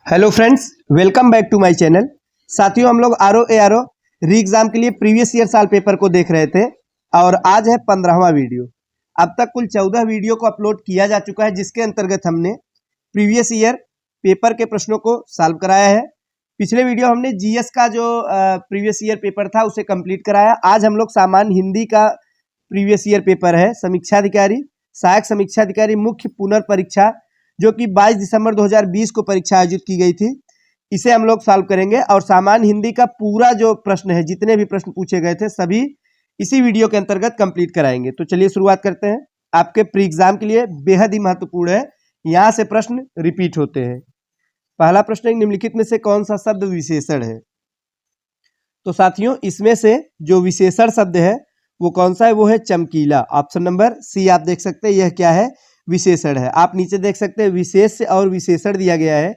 Hello friends, welcome back to my channel. साथियों, हम लोग आर.ओ. री एग्जाम के लिए प्रीवियस ईयर साल पेपर को देख रहे थे और आज है 15वां वीडियो। अब तक कुल 14 वीडियो को अपलोड किया जा चुका है, जिसके अंतर्गत हमने प्रीवियस ईयर पेपर के प्रश्नों को सॉल्व कराया है। पिछले वीडियो हमने जीएस का जो प्रीवियस ईयर पेपर था उसे कंप्लीट कराया। आज हम लोग सामान्य हिंदी का प्रीवियस ईयर पेपर है, समीक्षाधिकारी, सहायक समीक्षाधिकारी मुख्य पुनर्परीक्षा, जो कि 22 दिसंबर 2020 को परीक्षा आयोजित की गई थी, इसे हम लोग सॉल्व करेंगे। और सामान्य हिंदी का पूरा जो प्रश्न है, जितने भी प्रश्न पूछे गए थे, सभी इसी वीडियो के अंतर्गत कंप्लीट कराएंगे। तो चलिए शुरुआत करते हैं। आपके प्री एग्जाम के लिए बेहद ही महत्वपूर्ण है, यहाँ से प्रश्न रिपीट होते हैं। पहला प्रश्न, निम्नलिखित में से कौन सा शब्द विशेषण है? तो साथियों, इसमें से जो विशेषण शब्द है वो कौन सा है? वो है चमकीला। ऑप्शन नंबर सी आप देख सकते हैं, यह क्या है? विशेषण है। आप नीचे देख सकते हैं विशेष्य और विशेषण दिया गया है।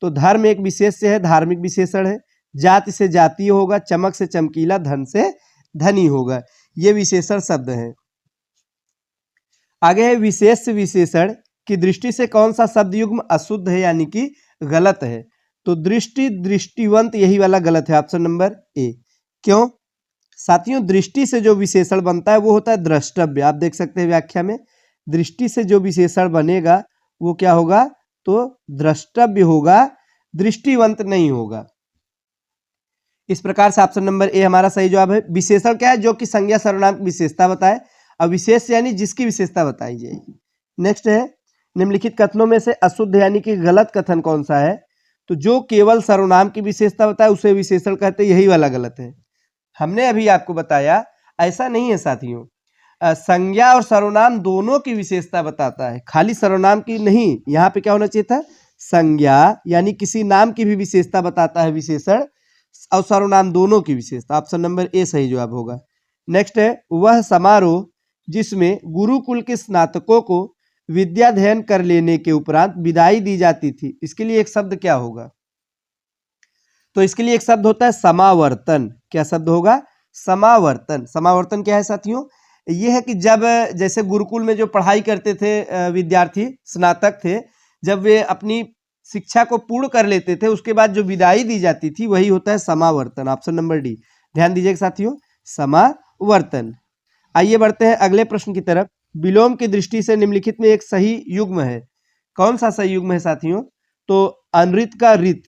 तो धर्म एक विशेष्य है, धार्मिक विशेषण है। जाति से जातीय होगा, चमक से चमकीला, धन से धनी होगा। ये विशेषण शब्द है। आगे है विशेष्य विशेषण की दृष्टि से कौन सा शब्द युग्म अशुद्ध है, यानी कि गलत है? तो दृष्टि, दृष्टिवंत, यही वाला गलत है, ऑप्शन नंबर ए। क्यों? साथियों, दृष्टि से जो विशेषण बनता है वो होता है द्रष्टव्य। आप देख सकते हैं व्याख्या में, दृष्टि से जो विशेषण बनेगा वो क्या होगा? तो द्रष्टव्य होगा, दृष्टिवंत नहीं होगा। इस प्रकार से ऑप्शन नंबर ए हमारा सही जवाब है। विशेषण क्या है? जो कि संज्ञा सर्वनाम की विशेषता बताए। अब विशेष यानी जिसकी विशेषता बताई जाएगी। नेक्स्ट है, निम्नलिखित कथनों में से अशुद्ध यानी कि गलत कथन कौन सा है? तो जो केवल सर्वनाम की विशेषता बताए उसे विशेषण कहते हैं, यही वाला गलत है। हमने अभी आपको बताया ऐसा नहीं है साथियों, संज्ञा और सर्वनाम दोनों की विशेषता बताता है, खाली सर्वनाम की नहीं। यहाँ पे क्या होना चाहिए था? संज्ञा यानी किसी नाम की भी विशेषता बताता है विशेषण, और सर्वनाम दोनों की विशेषता। ऑप्शन नंबर ए सही जवाब होगा। नेक्स्ट है, वह समारोह जिसमें गुरुकुल के स्नातकों को विद्याध्ययन कर लेने के उपरांत विदाई दी जाती थी, इसके लिए एक शब्द क्या होगा? तो इसके लिए एक शब्द होता है समावर्तन। क्या शब्द होगा? समावर्तन। समावर्तन क्या है साथियों? ये है कि जब जैसे गुरुकुल में जो पढ़ाई करते थे विद्यार्थी, स्नातक थे, जब वे अपनी शिक्षा को पूर्ण कर लेते थे उसके बाद जो विदाई दी जाती थी वही होता है समावर्तन। ऑप्शन नंबर डी ध्यान दीजिएगा साथियों, समावर्तन। आइए बढ़ते हैं अगले प्रश्न की तरफ। विलोम की दृष्टि से निम्नलिखित में एक सही युग्म है। कौन सा सही युग्म है साथियों? तो अनृत का रित,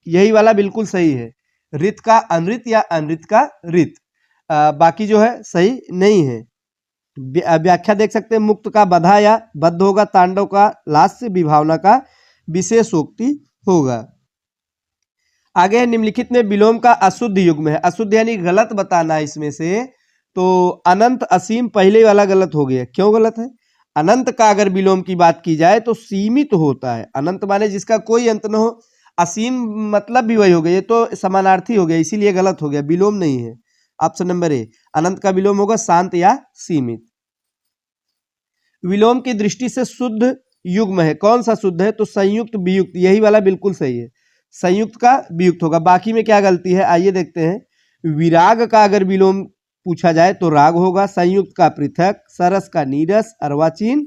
यही वाला बिल्कुल सही है। रित का अनृत या अनृत का रित, बाकी जो है सही नहीं है। व्याख्या देख सकते हैं, मुक्त का बधा या बद्ध होगा, तांडव का लास्य, विभावना का विशेषोक्ति होगा। आगे है, निम्नलिखित में विलोम का अशुद्ध युग्म है। अशुद्ध यानी गलत बताना है इसमें से। तो अनंत असीम पहले वाला गलत हो गया। क्यों गलत है? अनंत का अगर विलोम की बात की जाए तो सीमित होता है। अनंत माने जिसका कोई अंत न हो, असीम मतलब भी वही हो गया, ये तो समानार्थी हो गया, इसीलिए गलत हो गया, विलोम नहीं है। ऑप्शन नंबर ए, अनंत का विलोम होगा शांत या सीमित। विलोम की दृष्टि से शुद्ध युग्म है। कौन सा शुद्ध है? तो संयुक्त वियुक्त, यही वाला बिल्कुल सही है। संयुक्त का वियुक्त होगा। बाकी में क्या गलती है आइए देखते हैं। विराग का अगर विलोम पूछा जाए तो राग होगा, संयुक्त का पृथक, सरस का नीरस, अर्वाचीन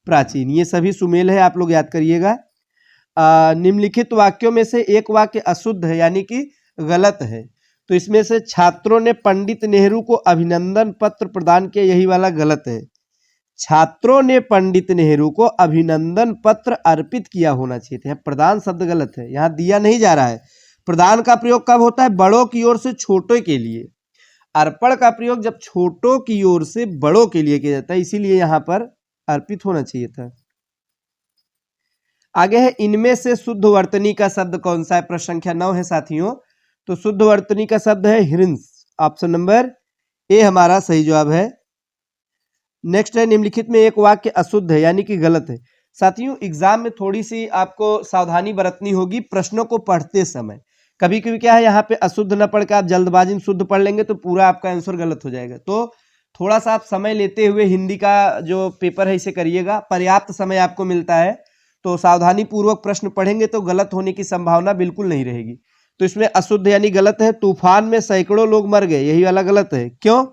प्राचीन, ये सभी सुमेल है, आप लोग याद करिएगा। निम्नलिखित वाक्यों में से एक वाक्य अशुद्ध है यानी कि गलत है। तो इसमें से छात्रों ने पंडित नेहरू को अभिनंदन पत्र प्रदान किया, यही वाला गलत है। छात्रों ने पंडित नेहरू को अभिनंदन पत्र अर्पित किया होना चाहिए था। प्रदान शब्द गलत है, यहाँ दिया नहीं जा रहा है। प्रदान का प्रयोग कब होता है? बड़ों की ओर से छोटों के लिए। अर्पण का प्रयोग जब छोटों की ओर से बड़ों के लिए किया जाता है, इसीलिए यहाँ पर अर्पित होना चाहिए था। आगे है, इनमें से शुद्ध वर्तनी का शब्द कौन सा है? प्रश्न संख्या 9 है साथियों। तो शुद्ध वर्तनी का शब्द है हिंस। ऑप्शन नंबर ए हमारा सही जवाब है। नेक्स्ट है, निम्नलिखित में एक वाक्य अशुद्ध है यानी कि गलत है। साथियों, एग्जाम में थोड़ी सी आपको सावधानी बरतनी होगी प्रश्नों को पढ़ते समय। कभी कभी क्या है, यहाँ पे अशुद्ध न पढ़ के आप जल्दबाजी में शुद्ध पढ़ लेंगे तो पूरा आपका आंसर गलत हो जाएगा। तो थोड़ा सा आप समय लेते हुए हिंदी का जो पेपर है इसे करिएगा। पर्याप्त समय आपको मिलता है तो सावधानी पूर्वक प्रश्न पढ़ेंगे तो गलत होने की संभावना बिल्कुल नहीं रहेगी। तो इसमें अशुद्ध यानी गलत है। तूफान में सैकड़ों लोग मर गए, यही वाला गलत है। क्यों?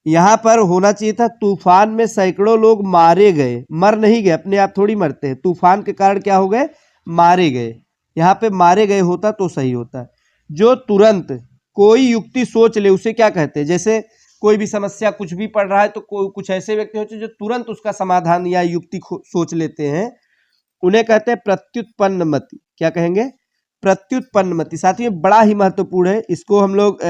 यहाँ पर होना चाहिए था तूफान में सैकड़ों लोग मारे गए, मर नहीं गए, अपने आप थोड़ी मरते हैं। तूफान के कारण क्या हो गए? मारे गए। यहाँ पे मारे गए होता तो सही होता। जो तुरंत कोई युक्ति सोच ले उसे क्या कहते हैं? जैसे कोई भी समस्या कुछ भी पढ़ रहा है तो कुछ ऐसे व्यक्ति होते हैं जो तुरंत उसका समाधान या युक्ति सोच लेते हैं, उन्हें कहते हैं प्रत्युत्पन्नमति। क्या कहेंगे? प्रत्युत्पन्नमति। साथियों बड़ा ही महत्वपूर्ण है, इसको हम लोग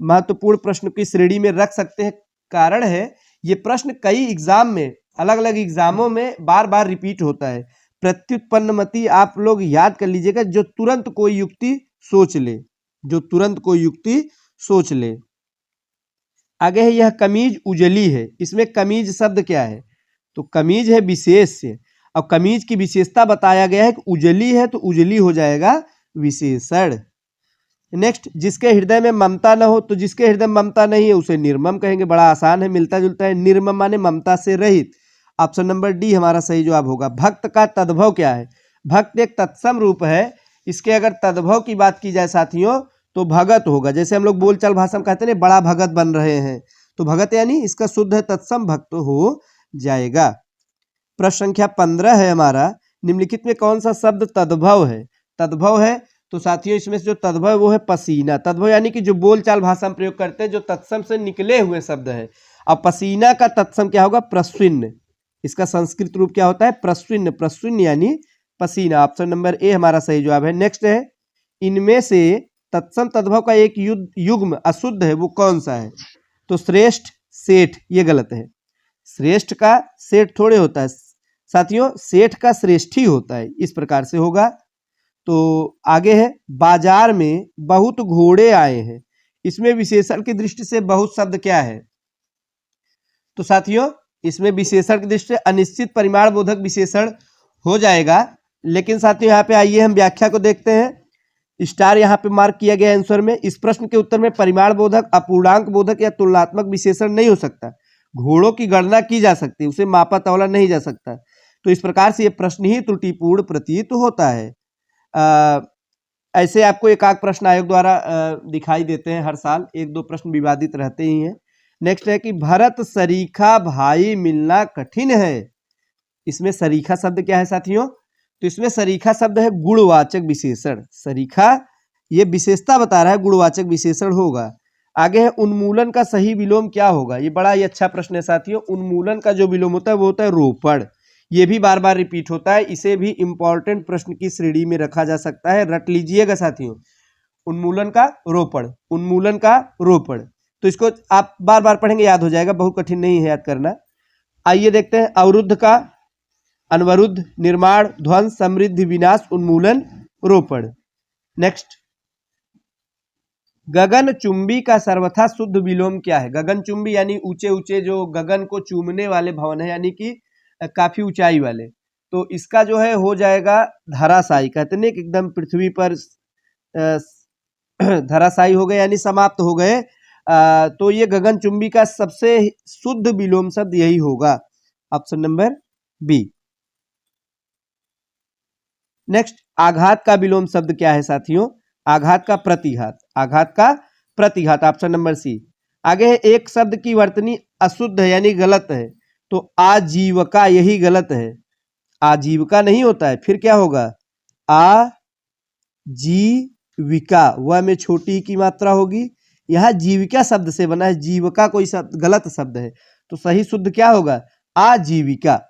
महत्वपूर्ण प्रश्न की श्रेणी में रख सकते हैं। कारण है ये प्रश्न कई एग्जाम में, अलग अलग एग्जामों में बार बार रिपीट होता है। प्रत्युत्पन्नमति आप लोग याद कर लीजिएगा, जो तुरंत कोई युक्ति सोच ले, जो तुरंत कोई युक्ति सोच ले। आगे है यह कमीज उजली है। इसमें कमीज शब्द क्या है? तो कमीज है विशेष्य, और कमीज की विशेषता बताया गया है कि उजली है, तो उजली हो जाएगा विशेषण। नेक्स्ट, जिसके हृदय में ममता न हो, तो जिसके हृदय में ममता नहीं है उसे निर्मम कहेंगे। बड़ा आसान है, मिलता जुलता है। निर्मम माने ममता से रहित। ऑप्शन नंबर डी हमारा सही जवाब होगा। भक्त का तद्भव क्या है? भक्त एक तत्सम रूप है, इसके अगर तद्भव की बात की जाए साथियों तो भगत होगा। जैसे हम लोग बोलचाल भाषा में कहते हैं बड़ा भगत बन रहे हैं, तो भगत यानी इसका शुद्ध है तत्सम भक्त हो जाएगा। प्रश्न संख्या 15 है हमारा, निम्नलिखित में कौन सा शब्द तद्भव है? तद्भव है तो साथियों इसमें से जो तद्भव है वो है पसीना। तद्भव यानी कि जो बोलचाल भाषा में प्रयोग करते हैं, जो तत्सम से निकले हुए शब्द है। अब पसीना का तत्सम क्या होगा? प्रस्विन्न। इसका संस्कृत रूप क्या होता है? प्रस्विन्न। प्रस्विन्न यानी पसीना। ऑप्शन नंबर ए हमारा सही जवाब है। नेक्स्ट है, इनमें से तत्सम तद्भव का एक युग्म अशुद्ध है, वो कौन सा है? तो श्रेष्ठ, सेठ, ये गलत है। श्रेष्ठ का सेठ थोड़े होता है साथियों, सेठ का श्रेष्ठी होता है, इस प्रकार से होगा। तो आगे है, बाजार में बहुत घोड़े आए हैं। इसमें विशेषण की दृष्टि से बहुत शब्द क्या है? तो साथियों इसमें विशेषण की दृष्टि से अनिश्चित परिमाण बोधक विशेषण हो जाएगा। लेकिन साथियों यहाँ पे आइए हम व्याख्या को देखते हैं। स्टार यहाँ पे मार्क किया गया आंसर में। इस प्रश्न के उत्तर में परिमाण बोधक, अपूर्णांक बोधक या तुलनात्मक विशेषण नहीं हो सकता। घोड़ों की गणना की जा सकती है, उसे मापा तौला नहीं जा सकता। तो इस प्रकार से ये प्रश्न ही त्रुटिपूर्ण प्रतीत होता है। ऐसे आपको एकाक प्रश्न आयोग द्वारा दिखाई देते हैं हर साल, एक दो प्रश्न विवादित रहते ही हैं। नेक्स्ट है कि भरत सरीखा भाई मिलना कठिन है। इसमें सरीखा शब्द क्या है साथियों? तो इसमें सरीखा शब्द है गुणवाचक विशेषण। सरीखा ये विशेषता बता रहा है, गुणवाचक विशेषण होगा। आगे है, उन्मूलन का सही विलोम क्या होगा? ये बड़ा ही अच्छा प्रश्न है साथियों। उन्मूलन का जो विलोम होता है वो होता है रोपण। ये भी बार बार रिपीट होता है, इसे भी इंपॉर्टेंट प्रश्न की श्रेणी में रखा जा सकता है। रट लीजिएगा साथियों, उन्मूलन का रोपण, उन्मूलन का रोपण। तो इसको आप बार बार पढ़ेंगे, याद हो जाएगा, बहुत कठिन नहीं है याद करना। आइए देखते हैं, अवरुद्ध का अनवरुद्ध, निर्माण, ध्वंस, समृद्धि, विनाश, उन्मूलन, रोपण। नेक्स्ट, गगन चुंबी का सर्वथा शुद्ध विलोम क्या है? गगन चुंबी यानी ऊंचे ऊंचे जो गगन को चूमने वाले भवन है, यानी कि काफी ऊंचाई वाले। तो इसका जो है हो जाएगा धराशायी। कहते हैं कि एकदम पृथ्वी पर धराशायी हो गए यानी समाप्त हो गए। तो ये गगन चुंबी का सबसे शुद्ध विलोम शब्द यही होगा, ऑप्शन नंबर बी। नेक्स्ट, आघात का विलोम शब्द क्या है साथियों? आघात का प्रतिघात, आघात का प्रतिघात, ऑप्शन नंबर सी। आगे है, एक शब्द की वर्तनी अशुद्ध है यानी गलत है, तो आजीविका, यही गलत है। आजीविका नहीं होता है, फिर क्या होगा? आजीविका, वह में छोटी की मात्रा होगी। यह जीविका शब्द से बना है, जीविका कोई शब्द गलत शब्द है, तो सही शुद्ध क्या होगा? आजीविका।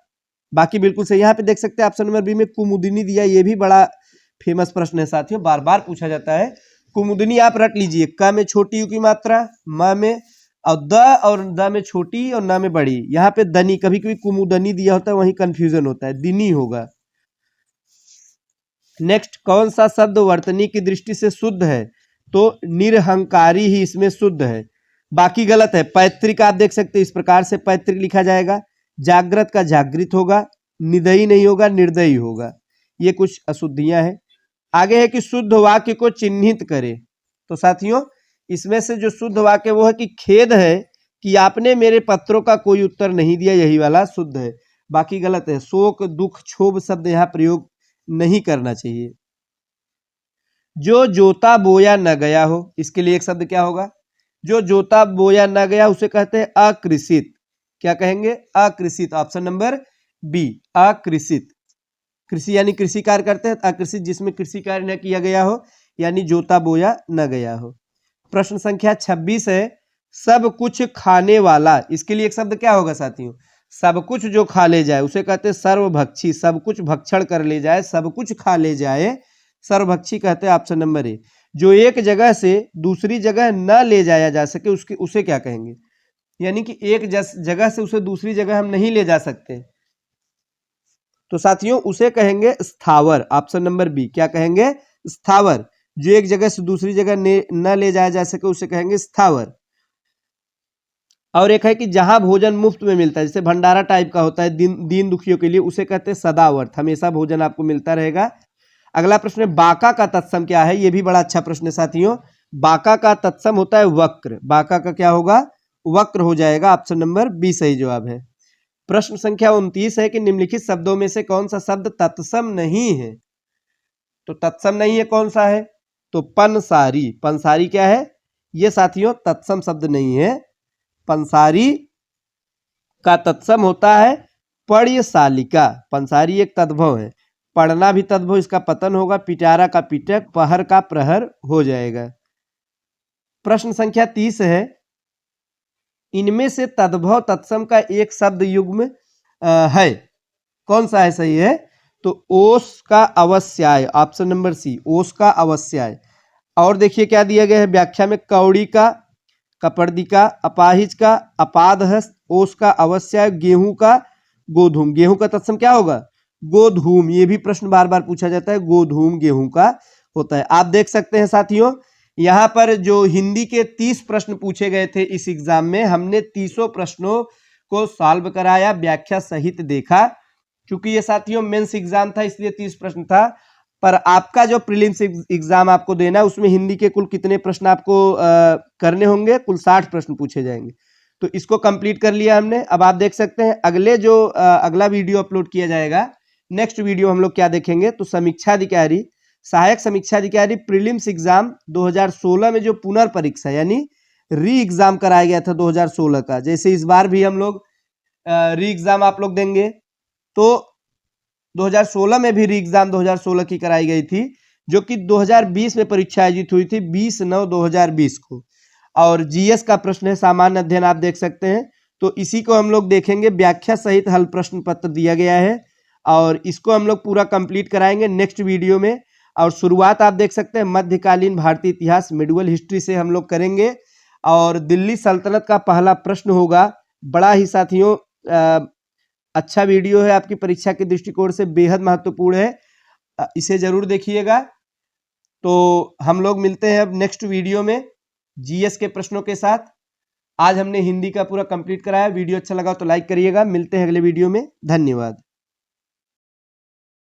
बाकी बिल्कुल सही। यहाँ पे देख सकते हैं ऑप्शन नंबर बी में कुमुदिनी दिया, ये भी बड़ा फेमस प्रश्न है साथियों, बार बार पूछा जाता है। कुमुदिनी आप रट लीजिए, क में छोटी यू की मात्रा, म में, और द और द में छोटी और न में बड़ी। यहाँ पे दनी, कभी कभी कुमुदनी दिया होता है, वहीं कंफ्यूजन होता है, दिनी होगा। नेक्स्ट, कौन सा शब्द वर्तनी की दृष्टि से शुद्ध है? तो निरहंकारी ही इसमें शुद्ध है, बाकी गलत है। पैतृक आप देख सकते हैं, इस प्रकार से पैतृक लिखा जाएगा। जागृत का जागृत होगा, निदयी नहीं होगा, निर्दयी होगा। ये कुछ अशुद्धियां हैं। आगे है कि शुद्ध वाक्य को चिन्हित करे। तो साथियों इसमें से जो शुद्ध वाक्य वो है कि खेद है कि आपने मेरे पत्रों का कोई उत्तर नहीं दिया, यही वाला शुद्ध है, बाकी गलत है। शोक, दुख, क्षोभ शब्द यहाँ प्रयोग नहीं करना चाहिए। जो जोता बोया न गया हो, इसके लिए एक शब्द क्या होगा? जो जोता बोया न गया उसे कहते हैं अकृषित। क्या कहेंगे? अकृषित, ऑप्शन नंबर बी, अकृषित। कृषि यानी कृषि कार्य करते हैं, अकृषि जिसमें कृषि कार्य न किया गया हो यानी जोता बोया न गया हो। प्रश्न संख्या 26 है, सब कुछ खाने वाला, इसके लिए एक शब्द क्या होगा साथियों? सब कुछ जो खा ले जाए उसे कहते हैं सर्वभक्षी, सब कुछ भक्षण कर ले जाए, सब कुछ खा ले जाए, सर्वभक्षी कहते हैं। Option number A. जो एक जगह से दूसरी जगह न ले जाया जा सके उसके उसे क्या कहेंगे? यानी कि एक जगह से उसे दूसरी जगह हम नहीं ले जा सकते, तो साथियों उसे कहेंगे स्थावर। ऑप्शन नंबर बी, क्या कहेंगे? स्थावर। जो एक जगह से दूसरी जगह न ले जाया जा सके उसे कहेंगे स्थावर। और एक है कि जहां भोजन मुफ्त में मिलता है, जैसे भंडारा टाइप का होता है दीन दुखियों के लिए, उसे कहते हैं सदावर्त, हमेशा भोजन आपको मिलता रहेगा। अगला प्रश्न है, बाका का तत्सम क्या है? ये भी बड़ा अच्छा प्रश्न है साथियों। बाका का तत्सम होता है वक्र। बाका का क्या होगा? वक्र हो जाएगा। ऑप्शन नंबर बी सही जवाब है। प्रश्न संख्या 29 है कि निम्नलिखित शब्दों में से कौन सा शब्द तत्सम नहीं है? तो तत्सम नहीं है कौन सा है? तो पंसारी। पंसारी क्या है? ये साथियों तत्सम शब्द नहीं है। पंसारी का तत्सम होता है पर्यशालिका। पंसारी एक तद्भव है, पढ़ना भी तद्भव, इसका पतन होगा, पिटारा का पिटक, पहर का प्रहर हो जाएगा। प्रश्न संख्या 30 है, इनमें से तद्भव तत्सम का एक शब्द युग्म है, कौन सा है? सही है तो ओस का अवस्याय। ऑप्शन नंबर सी, ओस का अवस्याय। और देखिए क्या दिया गया है व्याख्या में, कौड़ी का, कपर्दिका, अपाहिज का, अपादहस्त, ओस का अवस्याय, गेहूं का गोधूम। गेहूं का तत्सम क्या होगा? गोधूम। ये भी प्रश्न बार बार पूछा जाता है, गोधूम गेहूं का होता है। आप देख सकते हैं साथियों, यहाँ पर जो हिंदी के 30 प्रश्न पूछे गए थे इस एग्जाम में, हमने 30 प्रश्नों को सॉल्व कराया, व्याख्या सहित देखा। क्योंकि ये साथियों मेंस एग्जाम था इसलिए 30 प्रश्न था, पर आपका जो प्रीलिम्स एग्जाम आपको देना है उसमें हिंदी के कुल कितने प्रश्न आपको करने होंगे? कुल 60 प्रश्न पूछे जाएंगे। तो इसको कंप्लीट कर लिया हमने। अब आप देख सकते हैं अगले जो अगला वीडियो अपलोड किया जाएगा, नेक्स्ट वीडियो हम लोग क्या देखेंगे? तो समीक्षा अधिकारी, सहायक समीक्षा अधिकारी प्रीलिम्स एग्जाम 2016 में जो पुनर्परीक्षा यानी री एग्जाम कराया गया था 2016 का, जैसे इस बार भी हम लोग री एग्जाम आप लोग देंगे, तो 2016 में भी री एग्जाम 2016 की कराई गई थी, जो कि 2020 में परीक्षा आयोजित हुई थी 20/9/2020 को। और जीएस का प्रश्न है सामान्य अध्ययन, आप देख सकते हैं। तो इसी को हम लोग देखेंगे, व्याख्या सहित हल प्रश्न पत्र दिया गया है और इसको हम लोग पूरा कंप्लीट कराएंगे नेक्स्ट वीडियो में। और शुरुआत आप देख सकते हैं मध्यकालीन भारतीय इतिहास मिडिवल हिस्ट्री से हम लोग करेंगे। और दिल्ली सल्तनत का पहला प्रश्न होगा। बड़ा ही साथियों अच्छा वीडियो है, आपकी परीक्षा के दृष्टिकोण से बेहद महत्वपूर्ण है, इसे जरूर देखिएगा। तो हम लोग मिलते हैं अब नेक्स्ट वीडियो में जीएस के प्रश्नों के साथ। आज हमने हिंदी का पूरा कंप्लीट कराया। वीडियो अच्छा लगा तो लाइक करिएगा। मिलते हैं अगले वीडियो में। धन्यवाद।